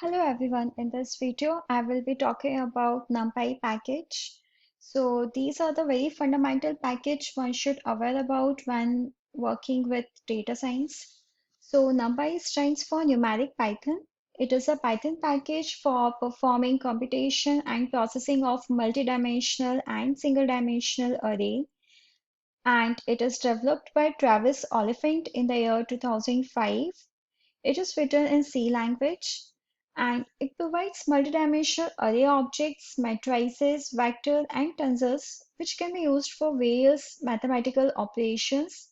Hello everyone, in this video I will be talking about Numpy package. So these are the very fundamental package one should aware about when working with data science. So Numpy stands for numeric Python. It is a Python package for performing computation and processing of multidimensional and single dimensional array, and it is developed by Travis Oliphant in the year 2005. It is written in C language and it provides multidimensional array objects, matrices, vectors, and tensors, which can be used for various mathematical operations.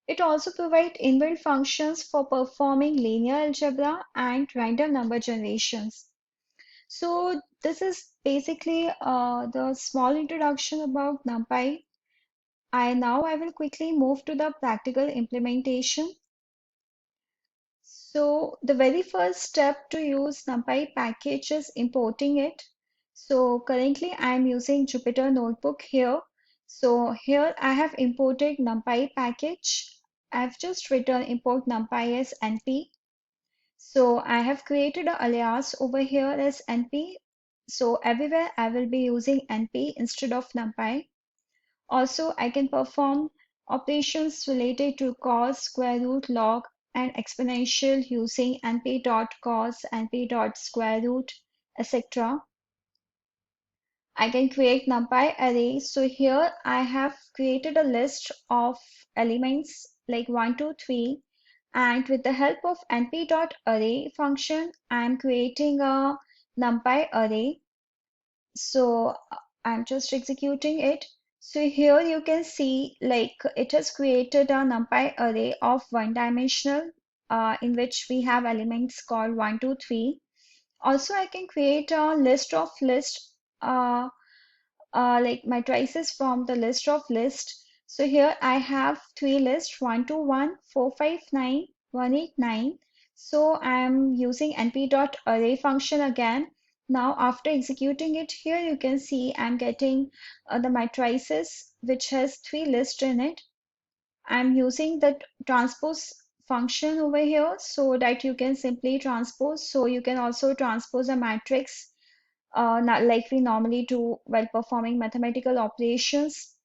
It also provides inbuilt functions for performing linear algebra and random number generations. So this is basically the small introduction about NumPy. I will quickly move to the practical implementation. So the very first step to use Numpy package is importing it. So currently I am using Jupyter Notebook here. So here I have imported Numpy package. I've just written import Numpy as NP. So I have created an alias over here as NP. So everywhere I will be using NP instead of Numpy. Also, I can perform operations related to cos, square root, log, and exponential using np.cos, np.square root, etc. I can create NumPy array. So here I have created a list of elements like 1, 2, 3, and with the help of np.array function, I am creating a NumPy array. So I'm just executing it. So here you can see like it has created a NumPy array of one dimensional in which we have elements called 1, 2, 3. Also, I can create a list of list like matrices from the list of list. So here I have three lists 1, 2, 1, 4, 5, 9, 1, 8, 9. So I'm using np.array function again. Now after executing it here you can see I'm getting the matrices which has three lists in it. I'm using the transpose function over here so that you can simply transpose. So you can also transpose a matrix like we normally do while performing mathematical operations.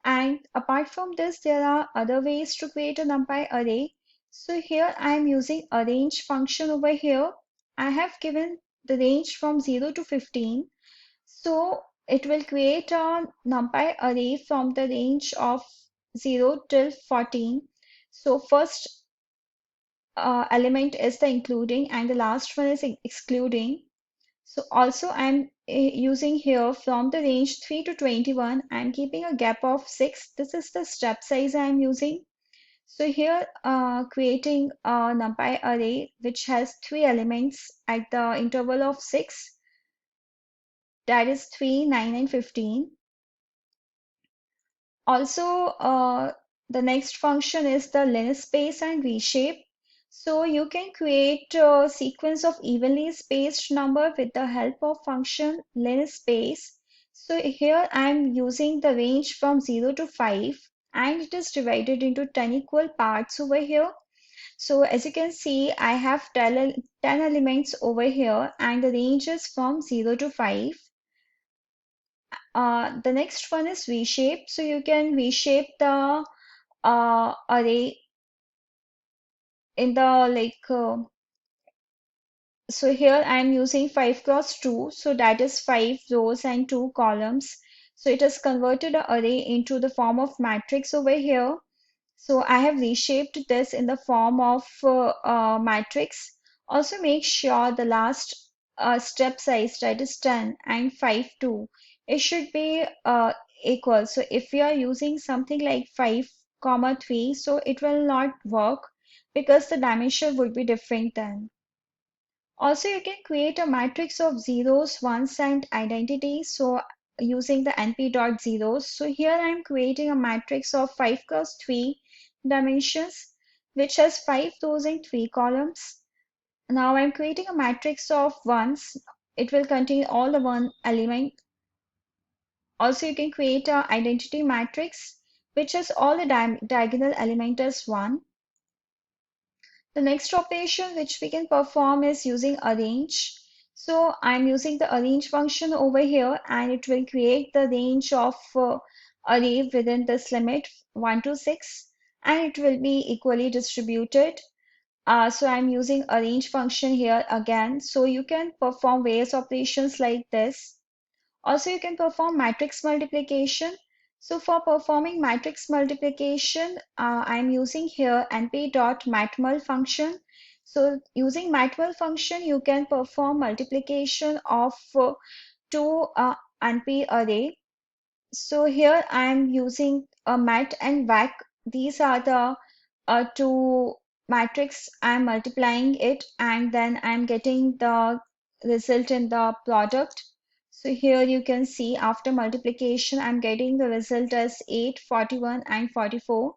And apart from this, there are other ways to create a NumPy array. So here I am using a range function over here. I have given the range from 0 to 15. So it will create a NumPy array from the range of 0 till 14. So first element is the including and the last one is excluding. So also I'm using here from the range 3 to 21, I'm keeping a gap of 6. This is the step size I'm using. So here creating a NumPy array which has three elements at the interval of 6, that is 3, 9, and 15. Also, the next function is the linspace and reshape. So you can create a sequence of evenly spaced number with the help of function linspace. So here I am using the range from 0 to 5 and it is divided into 10 equal parts over here. So as you can see, I have 10 elements over here and the range is from 0 to 5. The next one is reshape. So you can reshape the array in the so here I'm using 5 cross 2. So that is 5 rows and 2 columns. So it has converted the array into the form of matrix over here. So I have reshaped this in the form of matrix. Also make sure the last step size, that is 10 and 5 too, it should be equal. So if we are using something like 5 comma 3, so it will not work because the dimension would be different then. Also, you can create a matrix of zeros, ones, and identities. So using the np.zeros. So here I am creating a matrix of 5 cross 3 dimensions, which has 5 rows and 3 columns. Now I'm creating a matrix of ones. It will contain all the one element. Also, you can create an identity matrix, which has all the diagonal element as 1. The next operation which we can perform is using arrange. So I'm using the arrange function over here, and it will create the range of array within this limit 1 to 6, and it will be equally distributed. So I'm using arrange function here again. So you can perform various operations like this. Also, you can perform matrix multiplication. So for performing matrix multiplication, I'm using here np.matmul function. So using matmul function, you can perform multiplication of two NP array. So here I'm using a mat and vac. These are the two matrix. I'm multiplying it, and then I'm getting the result in the product. So here you can see after multiplication, I'm getting the result as 8, 41, and 44.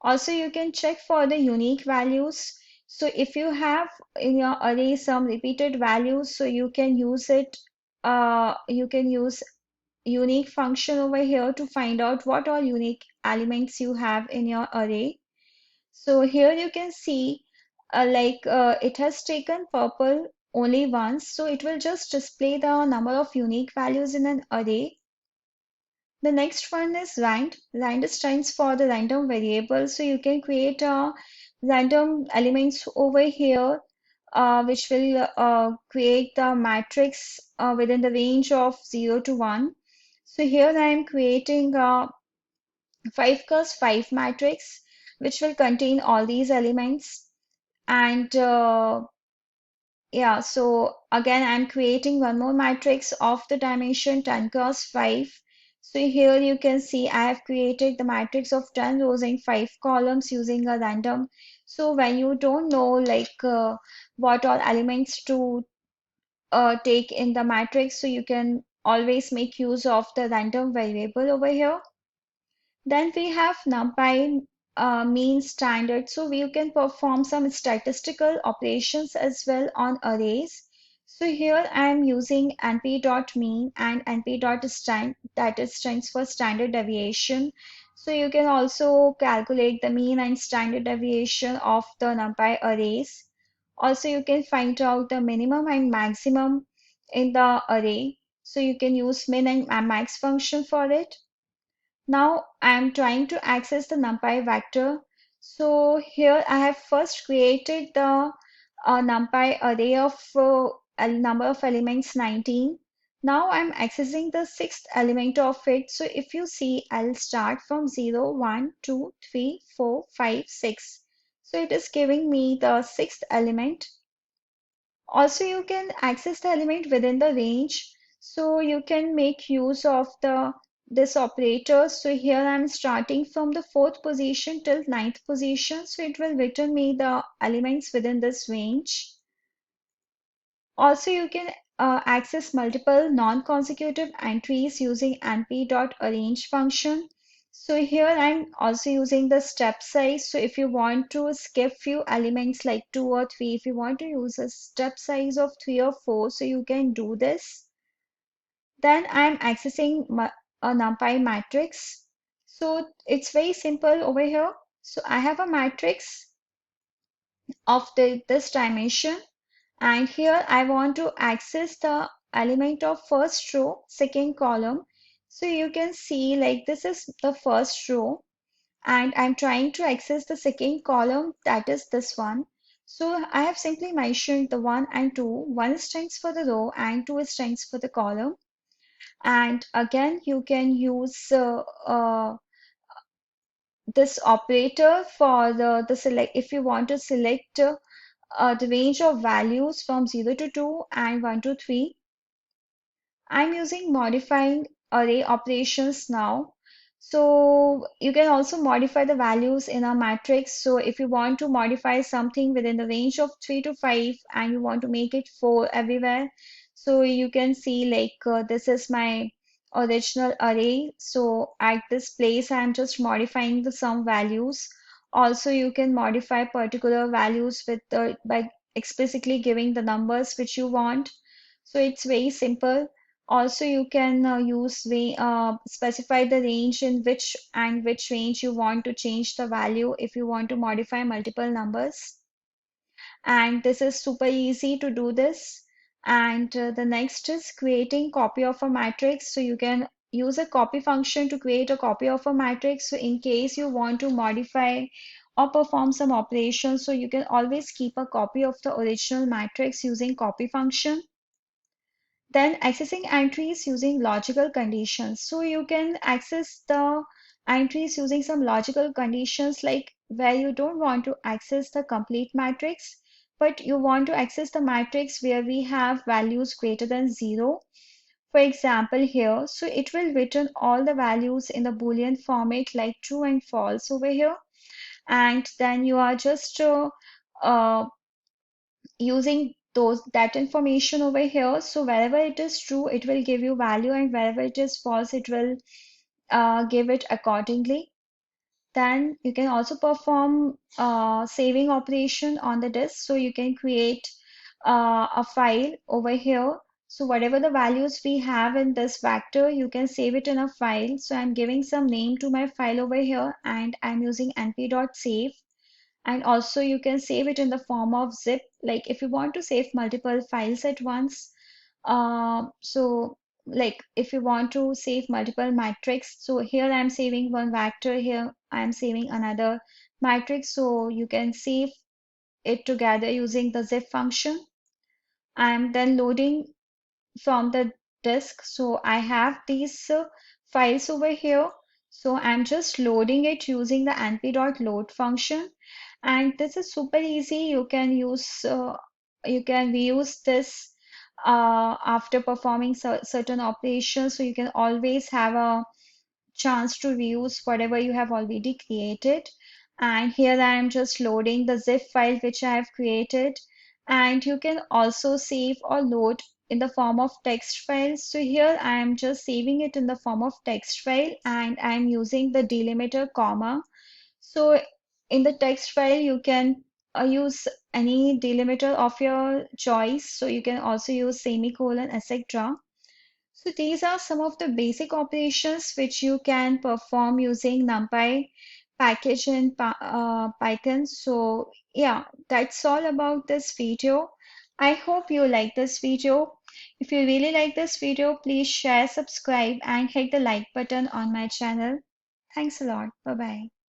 Also, you can check for the unique values. So if you have in your array some repeated values, so you can use it. You can use unique function over here to find out what all unique elements you have in your array. So here you can see it has taken purple only once, so it will just display the number of unique values in an array. The next one is rand. Rand stands for the random variable, so you can create random elements over here, which will create the matrix within the range of 0 to 1. So here I am creating a 5 cross 5 matrix, which will contain all these elements. And yeah, so again, I'm creating one more matrix of the dimension 10 cross 5. So here you can see I have created the matrix of 10 rows and 5 columns using a random. So when you don't know what all elements to take in the matrix, so you can always make use of the random variable over here. Then we have NumPy mean standard. So we can perform some statistical operations as well on arrays. So here I am using np.mean and np.stand, that is stands for standard deviation. So you can also calculate the mean and standard deviation of the NumPy arrays. Also, you can find out the minimum and maximum in the array. So you can use min and max function for it. Now I'm trying to access the NumPy vector. So here I have first created the NumPy array of a number of elements 19. Now I'm accessing the sixth element of it. So if you see, I'll start from 0, 1, 2, 3, 4, 5, 6. So it is giving me the sixth element. Also, you can access the element within the range. So you can make use of the this operator. So here I'm starting from the fourth position till ninth position. So it will return me the elements within this range. Also, you can access multiple non-consecutive entries using np.arrange function. So here I'm also using the step size. So if you want to skip few elements like 2 or 3, if you want to use a step size of 3 or 4, so you can do this. Then I'm accessing a NumPy matrix. So it's very simple over here. So I have a matrix of this dimension. And here I want to access the element of first row, second column. So you can see like this is the first row, and I'm trying to access the second column, that is this one. So I have simply mentioned the 1 and 2. 1 stands for the row and 2 stands for the column. And again, you can use this operator for the select if you want to select the range of values from 0 to 2 and 1 to 3. I'm using modifying array operations now. So you can also modify the values in a matrix. So if you want to modify something within the range of 3 to 5 and you want to make it 4 everywhere, so you can see this is my original array. So at this place, I'm just modifying the some values. Also, you can modify particular values with the by explicitly giving the numbers which you want. So it's very simple. Also, you can specify the range in which range you want to change the value if you want to modify multiple numbers. And this is super easy to do this. And the next is creating copy of a matrix. So you can use a copy function to create a copy of a matrix. So in case you want to modify or perform some operations, so you can always keep a copy of the original matrix using copy function. Then accessing entries using logical conditions. So you can access the entries using some logical conditions, like where you don't want to access the complete matrix, but you want to access the matrix where we have values greater than 0. For example, here, so it will return all the values in the Boolean format like true and false over here. And then you are just uh, using that information over here. So wherever it is true, it will give you value, and wherever it is false, it will give it accordingly. Then you can also perform saving operation on the disk. So you can create a file over here. So whatever the values we have in this vector, you can save it in a file. So I'm giving some name to my file over here, and I'm using np.save. And also you can save it in the form of zip, like if you want to save multiple files at once. So like if you want to save multiple matrix, so here I'm saving one vector, here I'm saving another matrix, so you can save it together using the zip function. I'm then loading from the disk. So I have these files over here. So I'm just loading it using the np.load function. And this is super easy. You can reuse this after performing certain operations. So you can always have a chance to reuse whatever you have already created. And here I am just loading the zip file which I have created. And you can also save or load in the form of text files. So here I am just saving it in the form of text file, and I am using the delimiter comma. So in the text file, you can use any delimiter of your choice. So you can also use semicolon, etc. So these are some of the basic operations which you can perform using Numpy package in Python. So yeah, that's all about this video. I hope you like this video. If you really like this video, please share, subscribe, and hit the like button on my channel. Thanks a lot. Bye bye.